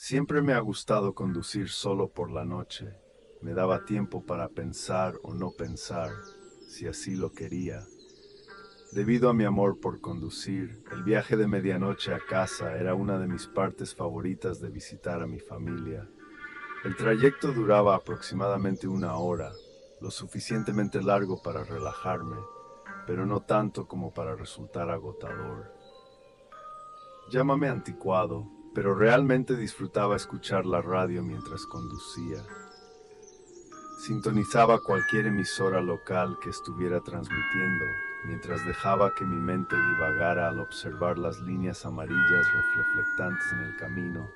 Siempre me ha gustado conducir solo por la noche. Me daba tiempo para pensar o no pensar, si así lo quería. Debido a mi amor por conducir, el viaje de medianoche a casa era una de mis partes favoritas de visitar a mi familia. El trayecto duraba aproximadamente una hora, lo suficientemente largo para relajarme, pero no tanto como para resultar agotador. Llámame anticuado, pero realmente disfrutaba escuchar la radio mientras conducía. Sintonizaba cualquier emisora local que estuviera transmitiendo, mientras dejaba que mi mente divagara al observar las líneas amarillas reflectantes en el camino,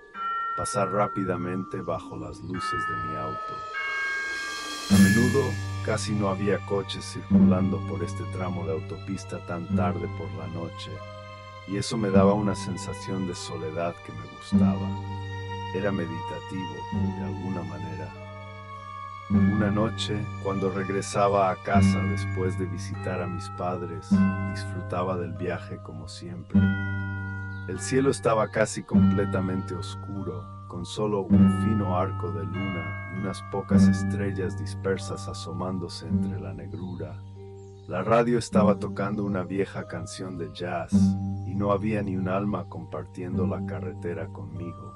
pasar rápidamente bajo las luces de mi auto. A menudo casi no había coches circulando por este tramo de autopista tan tarde por la noche, y eso me daba una sensación de soledad que me gustaba. Era meditativo, de alguna manera. Una noche, cuando regresaba a casa después de visitar a mis padres, disfrutaba del viaje como siempre. El cielo estaba casi completamente oscuro, con solo un fino arco de luna y unas pocas estrellas dispersas asomándose entre la negrura. La radio estaba tocando una vieja canción de jazz y no había ni un alma compartiendo la carretera conmigo.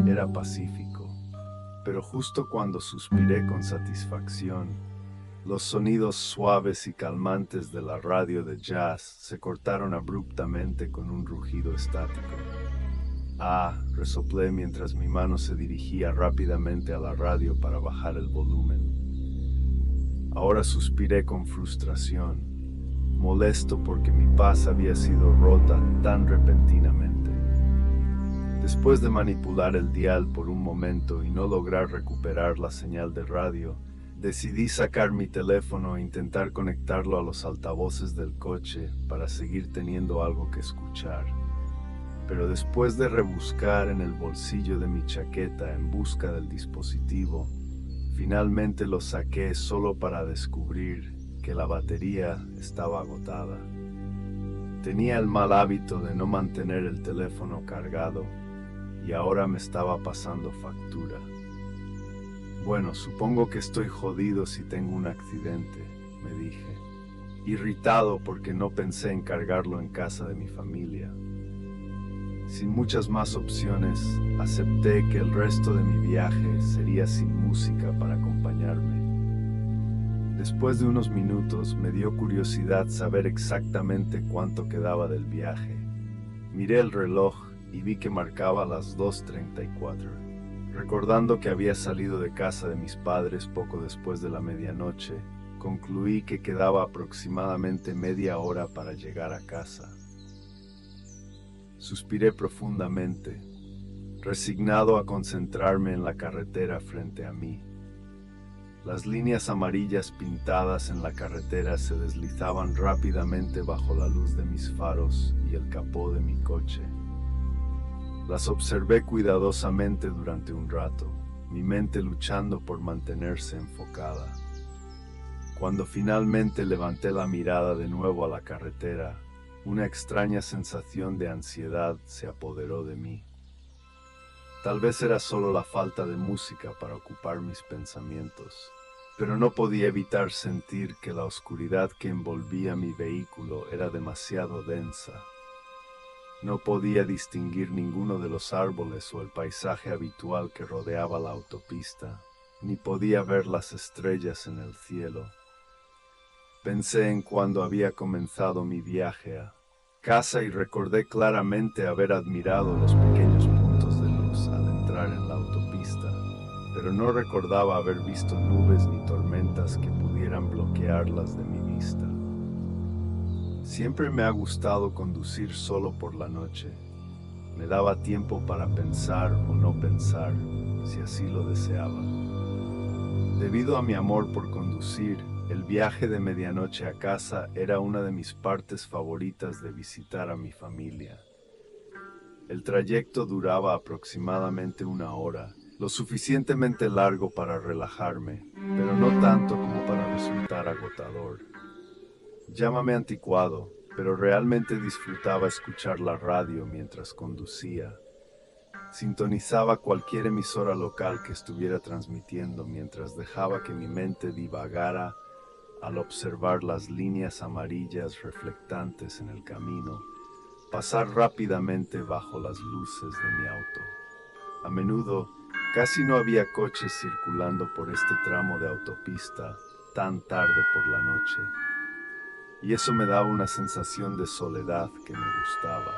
Era pacífico, pero justo cuando suspiré con satisfacción, los sonidos suaves y calmantes de la radio de jazz se cortaron abruptamente con un rugido estático. Ah, resoplé mientras mi mano se dirigía rápidamente a la radio para bajar el volumen. Ahora suspiré con frustración, molesto porque mi paz había sido rota tan repentinamente. Después de manipular el dial por un momento y no lograr recuperar la señal de radio, decidí sacar mi teléfono e intentar conectarlo a los altavoces del coche para seguir teniendo algo que escuchar. Pero después de rebuscar en el bolsillo de mi chaqueta en busca del dispositivo, finalmente lo saqué solo para descubrir que la batería estaba agotada. Tenía el mal hábito de no mantener el teléfono cargado y ahora me estaba pasando factura. Bueno, supongo que estoy jodido si tengo un accidente, me dije, irritado porque no pensé en cargarlo en casa de mi familia. Sin muchas más opciones, acepté que el resto de mi viaje sería sin música para acompañarme. Después de unos minutos me dio curiosidad saber exactamente cuánto quedaba del viaje. Miré el reloj y vi que marcaba las 2:34. Recordando que había salido de casa de mis padres poco después de la medianoche, concluí que quedaba aproximadamente media hora para llegar a casa. Suspiré profundamente, resignado a concentrarme en la carretera frente a mí. Las líneas amarillas pintadas en la carretera se deslizaban rápidamente bajo la luz de mis faros y el capó de mi coche. Las observé cuidadosamente durante un rato, mi mente luchando por mantenerse enfocada. Cuando finalmente levanté la mirada de nuevo a la carretera, una extraña sensación de ansiedad se apoderó de mí. Tal vez era solo la falta de música para ocupar mis pensamientos, pero no podía evitar sentir que la oscuridad que envolvía mi vehículo era demasiado densa. No podía distinguir ninguno de los árboles o el paisaje habitual que rodeaba la autopista, ni podía ver las estrellas en el cielo. Pensé en cuando había comenzado mi viaje a casa y recordé claramente haber admirado los pequeños puntos de luz al entrar en la autopista, pero no recordaba haber visto nubes ni tormentas que pudieran bloquearlas de mi vista. Siempre me ha gustado conducir solo por la noche. Me daba tiempo para pensar o no pensar, si así lo deseaba. Debido a mi amor por conducir, el viaje de medianoche a casa era una de mis partes favoritas de visitar a mi familia. El trayecto duraba aproximadamente una hora, lo suficientemente largo para relajarme, pero no tanto como para resultar agotador. Llámame anticuado, pero realmente disfrutaba escuchar la radio mientras conducía. Sintonizaba cualquier emisora local que estuviera transmitiendo mientras dejaba que mi mente divagara al observar las líneas amarillas reflectantes en el camino pasar rápidamente bajo las luces de mi auto. A menudo, casi no había coches circulando por este tramo de autopista tan tarde por la noche, y eso me daba una sensación de soledad que me gustaba.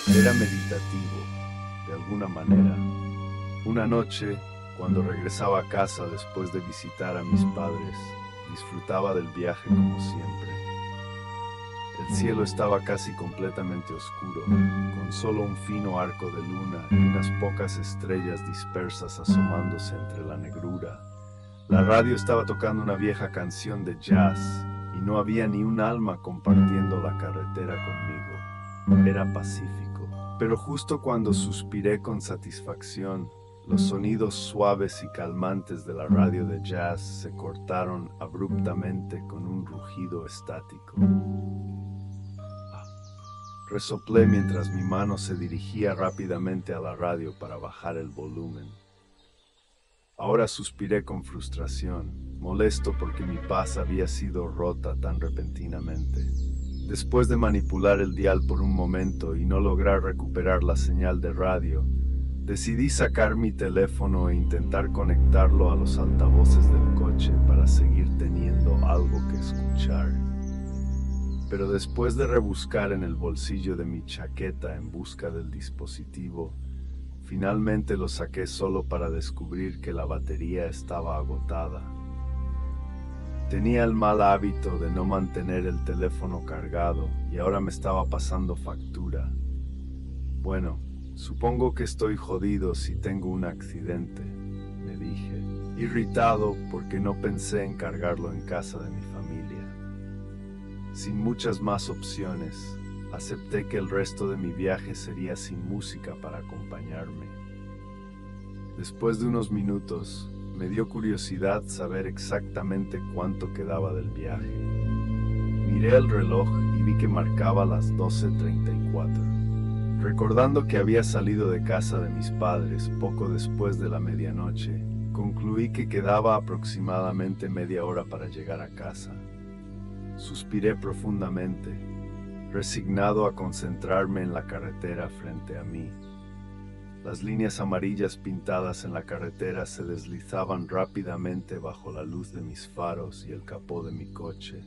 Era meditativo, de alguna manera. Una noche, cuando regresaba a casa después de visitar a mis padres, disfrutaba del viaje como siempre. El cielo estaba casi completamente oscuro, con solo un fino arco de luna y unas pocas estrellas dispersas asomándose entre la negrura. La radio estaba tocando una vieja canción de jazz y no había ni un alma compartiendo la carretera conmigo. Era pacífico. Pero justo cuando suspiré con satisfacción, los sonidos suaves y calmantes de la radio de jazz se cortaron abruptamente con un rugido estático. Resoplé mientras mi mano se dirigía rápidamente a la radio para bajar el volumen. Ahora suspiré con frustración, molesto porque mi paz había sido rota tan repentinamente. Después de manipular el dial por un momento y no lograr recuperar la señal de radio, decidí sacar mi teléfono e intentar conectarlo a los altavoces del coche para seguir teniendo algo que escuchar. Pero después de rebuscar en el bolsillo de mi chaqueta en busca del dispositivo, finalmente lo saqué solo para descubrir que la batería estaba agotada. Tenía el mal hábito de no mantener el teléfono cargado y ahora me estaba pasando factura. Bueno, supongo que estoy jodido si tengo un accidente, me dije, irritado porque no pensé en cargarlo en casa de mi familia. Sin muchas más opciones, acepté que el resto de mi viaje sería sin música para acompañarme. Después de unos minutos, me dio curiosidad saber exactamente cuánto quedaba del viaje. Miré el reloj y vi que marcaba las 12:34. Recordando que había salido de casa de mis padres poco después de la medianoche, concluí que quedaba aproximadamente media hora para llegar a casa. Suspiré profundamente, resignado a concentrarme en la carretera frente a mí. Las líneas amarillas pintadas en la carretera se deslizaban rápidamente bajo la luz de mis faros y el capó de mi coche.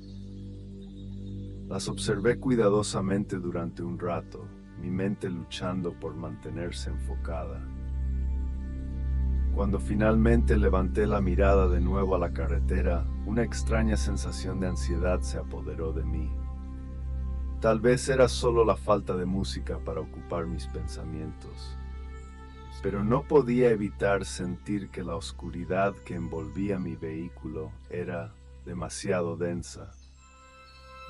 Las observé cuidadosamente durante un rato, mi mente luchando por mantenerse enfocada. Cuando finalmente levanté la mirada de nuevo a la carretera, una extraña sensación de ansiedad se apoderó de mí. Tal vez era solo la falta de música para ocupar mis pensamientos, pero no podía evitar sentir que la oscuridad que envolvía mi vehículo era demasiado densa.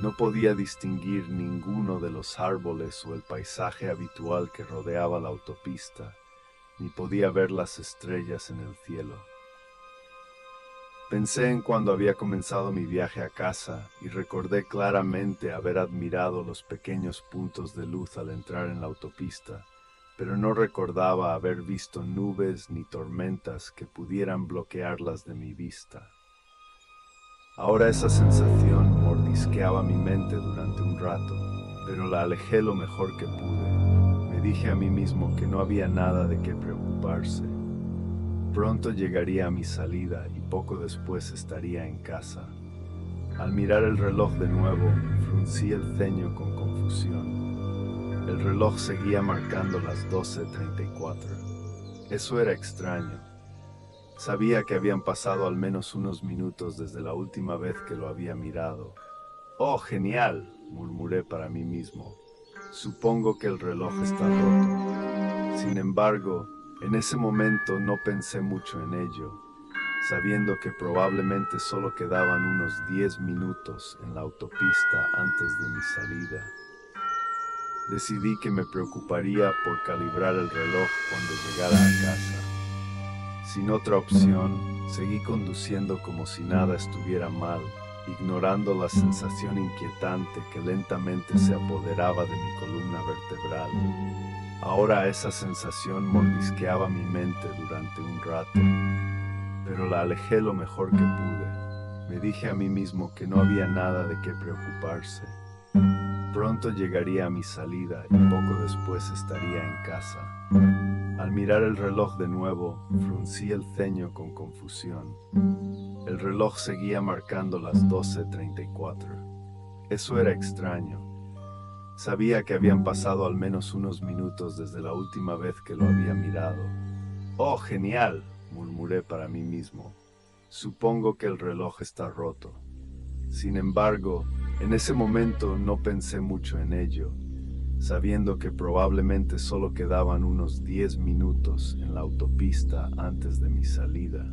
No podía distinguir ninguno de los árboles o el paisaje habitual que rodeaba la autopista, ni podía ver las estrellas en el cielo. Pensé en cuando había comenzado mi viaje a casa y recordé claramente haber admirado los pequeños puntos de luz al entrar en la autopista, pero no recordaba haber visto nubes ni tormentas que pudieran bloquearlas de mi vista. Ahora esa sensación mordisqueaba mi mente durante un rato, pero la alejé lo mejor que pude. Me dije a mí mismo que no había nada de qué preocuparse. Pronto llegaría a mi salida y poco después estaría en casa. Al mirar el reloj de nuevo, fruncí el ceño con confusión. El reloj seguía marcando las 12:34. Eso era extraño. Sabía que habían pasado al menos unos minutos desde la última vez que lo había mirado. ¡Oh, genial!, murmuré para mí mismo. Supongo que el reloj está roto. Sin embargo, en ese momento no pensé mucho en ello, sabiendo que probablemente solo quedaban unos 10 minutos en la autopista antes de mi salida. Decidí que me preocuparía por calibrar el reloj cuando llegara a casa. Sin otra opción, seguí conduciendo como si nada estuviera mal, ignorando la sensación inquietante que lentamente se apoderaba de mi columna vertebral. Ahora esa sensación mordisqueaba mi mente durante un rato, pero la alejé lo mejor que pude. Me dije a mí mismo que no había nada de qué preocuparse. Pronto llegaría a mi salida y poco después estaría en casa. Al mirar el reloj de nuevo, fruncí el ceño con confusión. El reloj seguía marcando las 12:34. Eso era extraño. Sabía que habían pasado al menos unos minutos desde la última vez que lo había mirado. «¡Oh, genial!», murmuré para mí mismo. «Supongo que el reloj está roto». Sin embargo, en ese momento no pensé mucho en ello, sabiendo que probablemente solo quedaban unos 10 minutos en la autopista antes de mi salida.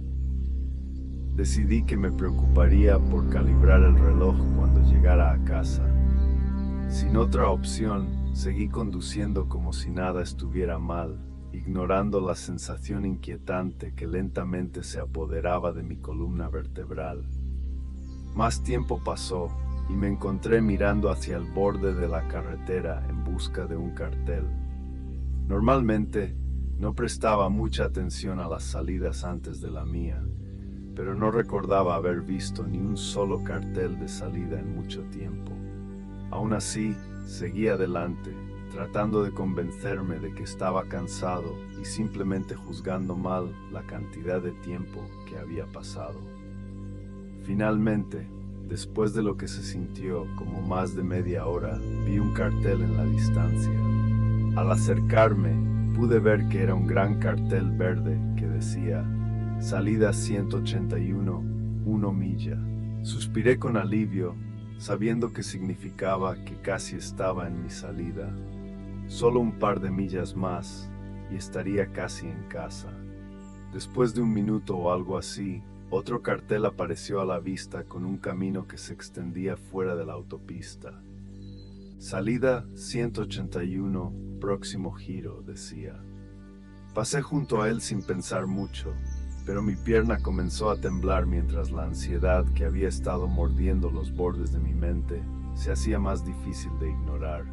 Decidí que me preocuparía por calibrar el reloj cuando llegara a casa. Sin otra opción, seguí conduciendo como si nada estuviera mal, ignorando la sensación inquietante que lentamente se apoderaba de mi columna vertebral. Más tiempo pasó y me encontré mirando hacia el borde de la carretera en busca de un cartel. Normalmente, no prestaba mucha atención a las salidas antes de la mía, pero no recordaba haber visto ni un solo cartel de salida en mucho tiempo. Aún así, seguí adelante, tratando de convencerme de que estaba cansado y simplemente juzgando mal la cantidad de tiempo que había pasado. Finalmente, después de lo que se sintió como más de media hora, vi un cartel en la distancia. Al acercarme, pude ver que era un gran cartel verde que decía «Salida 181, 1 milla». Suspiré con alivio, sabiendo que significaba que casi estaba en mi salida. Solo un par de millas más y estaría casi en casa. Después de un minuto o algo así, otro cartel apareció a la vista con un camino que se extendía fuera de la autopista. Salida 181, próximo giro, decía. Pasé junto a él sin pensar mucho, pero mi pierna comenzó a temblar mientras la ansiedad que había estado mordiendo los bordes de mi mente se hacía más difícil de ignorar.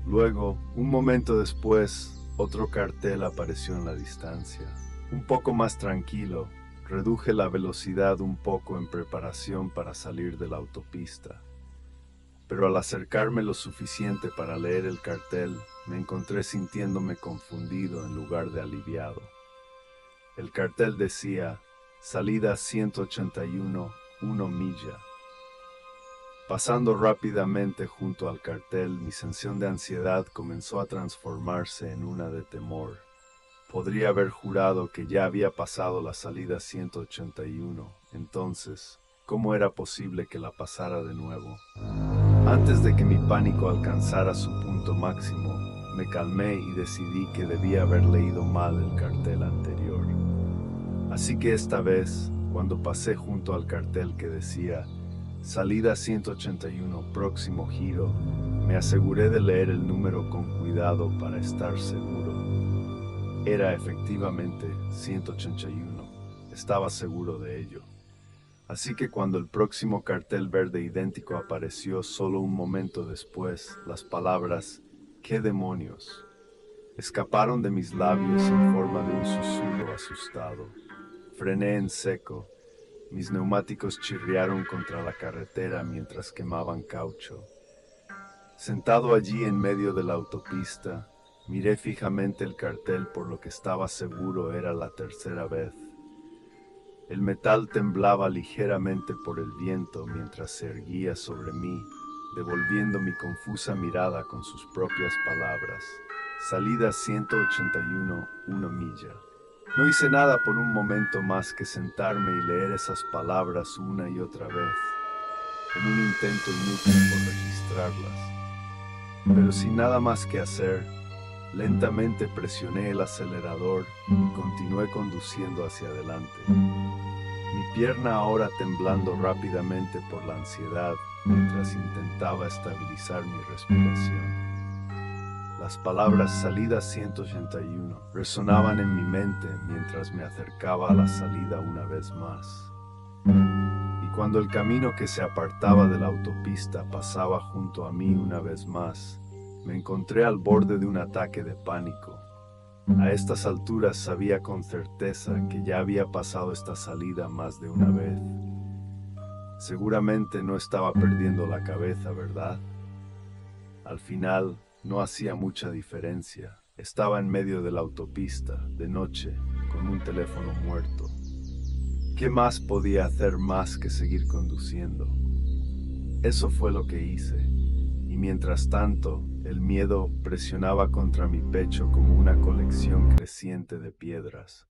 Luego, un momento después, otro cartel apareció en la distancia. Un poco más tranquilo, reduje la velocidad un poco en preparación para salir de la autopista. Pero al acercarme lo suficiente para leer el cartel, me encontré sintiéndome confundido en lugar de aliviado. El cartel decía, salida 181, 1 milla. Pasando rápidamente junto al cartel, mi sensación de ansiedad comenzó a transformarse en una de temor. Podría haber jurado que ya había pasado la salida 181, entonces, ¿cómo era posible que la pasara de nuevo? Antes de que mi pánico alcanzara su punto máximo, me calmé y decidí que debía haber leído mal el cartel anterior. Así que esta vez, cuando pasé junto al cartel que decía Salida 181, próximo giro, me aseguré de leer el número con cuidado para estar seguro. Era efectivamente 181, estaba seguro de ello. Así que cuando el próximo cartel verde idéntico apareció solo un momento después, las palabras «¿Qué demonios?», escaparon de mis labios en forma de un susurro asustado. Frené en seco. Mis neumáticos chirriaron contra la carretera mientras quemaban caucho. Sentado allí en medio de la autopista, miré fijamente el cartel por lo que estaba seguro era la tercera vez. El metal temblaba ligeramente por el viento mientras se erguía sobre mí, devolviendo mi confusa mirada con sus propias palabras. Salida 181, 1 milla. No hice nada por un momento más que sentarme y leer esas palabras una y otra vez, en un intento inútil por registrarlas. Pero sin nada más que hacer, lentamente presioné el acelerador y continué conduciendo hacia adelante. Mi pierna ahora temblando rápidamente por la ansiedad mientras intentaba estabilizar mi respiración. Las palabras salida 181 resonaban en mi mente mientras me acercaba a la salida una vez más. Y cuando el camino que se apartaba de la autopista pasaba junto a mí una vez más, Me encontré al borde de un ataque de pánico. A estas alturas sabía con certeza que ya había pasado esta salida más de una vez. Seguramente no estaba perdiendo la cabeza, ¿verdad? Al final, no hacía mucha diferencia. Estaba en medio de la autopista, de noche, con un teléfono muerto. ¿Qué más podía hacer más que seguir conduciendo? Eso fue lo que hice. Y mientras tanto, el miedo presionaba contra mi pecho como una colección creciente de piedras.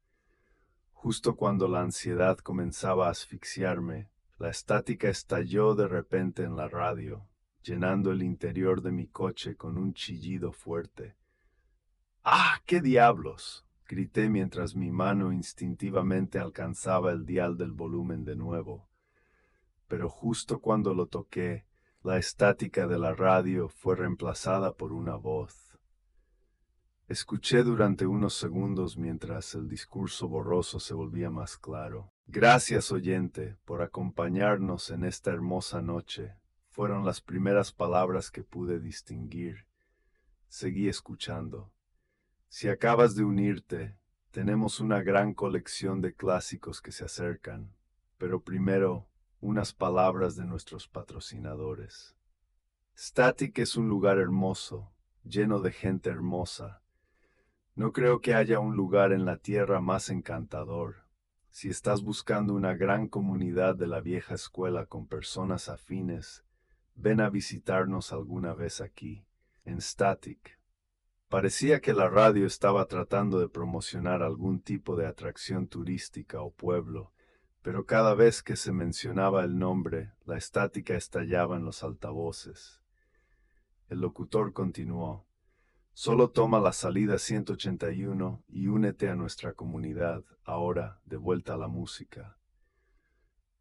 Justo cuando la ansiedad comenzaba a asfixiarme, la estática estalló de repente en la radio, llenando el interior de mi coche con un chillido fuerte. ¡Ah, qué diablos! Grité mientras mi mano instintivamente alcanzaba el dial del volumen de nuevo. Pero justo cuando lo toqué, la estática de la radio fue reemplazada por una voz. Escuché durante unos segundos mientras el discurso borroso se volvía más claro. Gracias, oyente, por acompañarnos en esta hermosa noche. Fueron las primeras palabras que pude distinguir. Seguí escuchando. Si acabas de unirte, tenemos una gran colección de clásicos que se acercan. Pero primero, unas palabras de nuestros patrocinadores. Static es un lugar hermoso, lleno de gente hermosa. No creo que haya un lugar en la tierra más encantador. Si estás buscando una gran comunidad de la vieja escuela con personas afines, ven a visitarnos alguna vez aquí, en Static. Parecía que la radio estaba tratando de promocionar algún tipo de atracción turística o pueblo, pero cada vez que se mencionaba el nombre, la estática estallaba en los altavoces. El locutor continuó. Solo toma la salida 181 y únete a nuestra comunidad, ahora de vuelta a la música.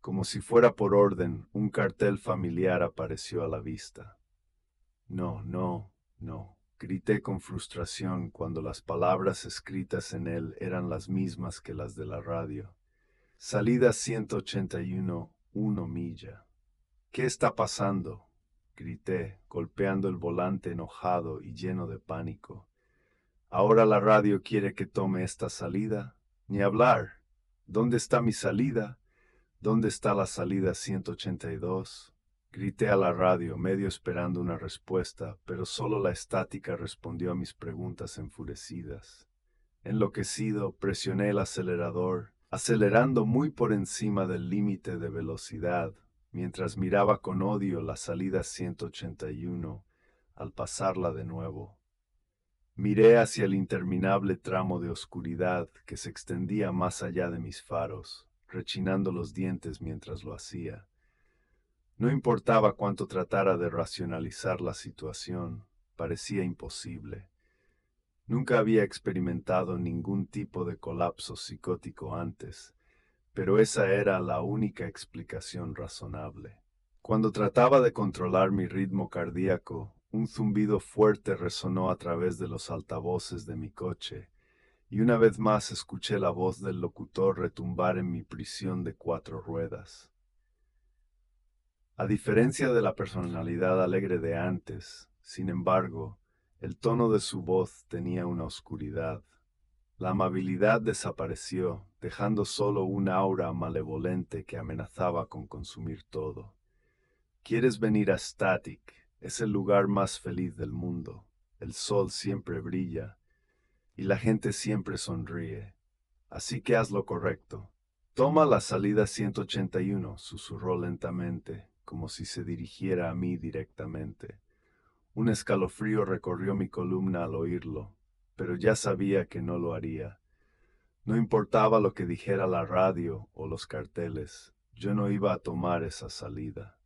Como si fuera por orden, un cartel familiar apareció a la vista. No, no, no, grité con frustración cuando las palabras escritas en él eran las mismas que las de la radio. Salida 181, 1 milla. ¿Qué está pasando? Grité, golpeando el volante enojado y lleno de pánico. ¿Ahora la radio quiere que tome esta salida? Ni hablar. ¿Dónde está mi salida? ¿Dónde está la salida 182? Grité a la radio, medio esperando una respuesta, pero solo la estática respondió a mis preguntas enfurecidas. Enloquecido, presioné el acelerador, acelerando muy por encima del límite de velocidad, mientras miraba con odio la salida 181 al pasarla de nuevo. Miré hacia el interminable tramo de oscuridad que se extendía más allá de mis faros, rechinando los dientes mientras lo hacía. No importaba cuánto tratara de racionalizar la situación, parecía imposible. Nunca había experimentado ningún tipo de colapso psicótico antes, pero esa era la única explicación razonable. Cuando trataba de controlar mi ritmo cardíaco, un zumbido fuerte resonó a través de los altavoces de mi coche, y una vez más escuché la voz del locutor retumbar en mi prisión de 4 ruedas. A diferencia de la personalidad alegre de antes, sin embargo, el tono de su voz tenía una oscuridad. La amabilidad desapareció, dejando solo un aura malevolente que amenazaba con consumir todo. ¿Quieres venir a Static? Es el lugar más feliz del mundo. El sol siempre brilla y la gente siempre sonríe. Así que haz lo correcto. Toma la salida 181, susurró lentamente, como si se dirigiera a mí directamente. Un escalofrío recorrió mi columna al oírlo, pero ya sabía que no lo haría. No importaba lo que dijera la radio o los carteles, yo no iba a tomar esa salida.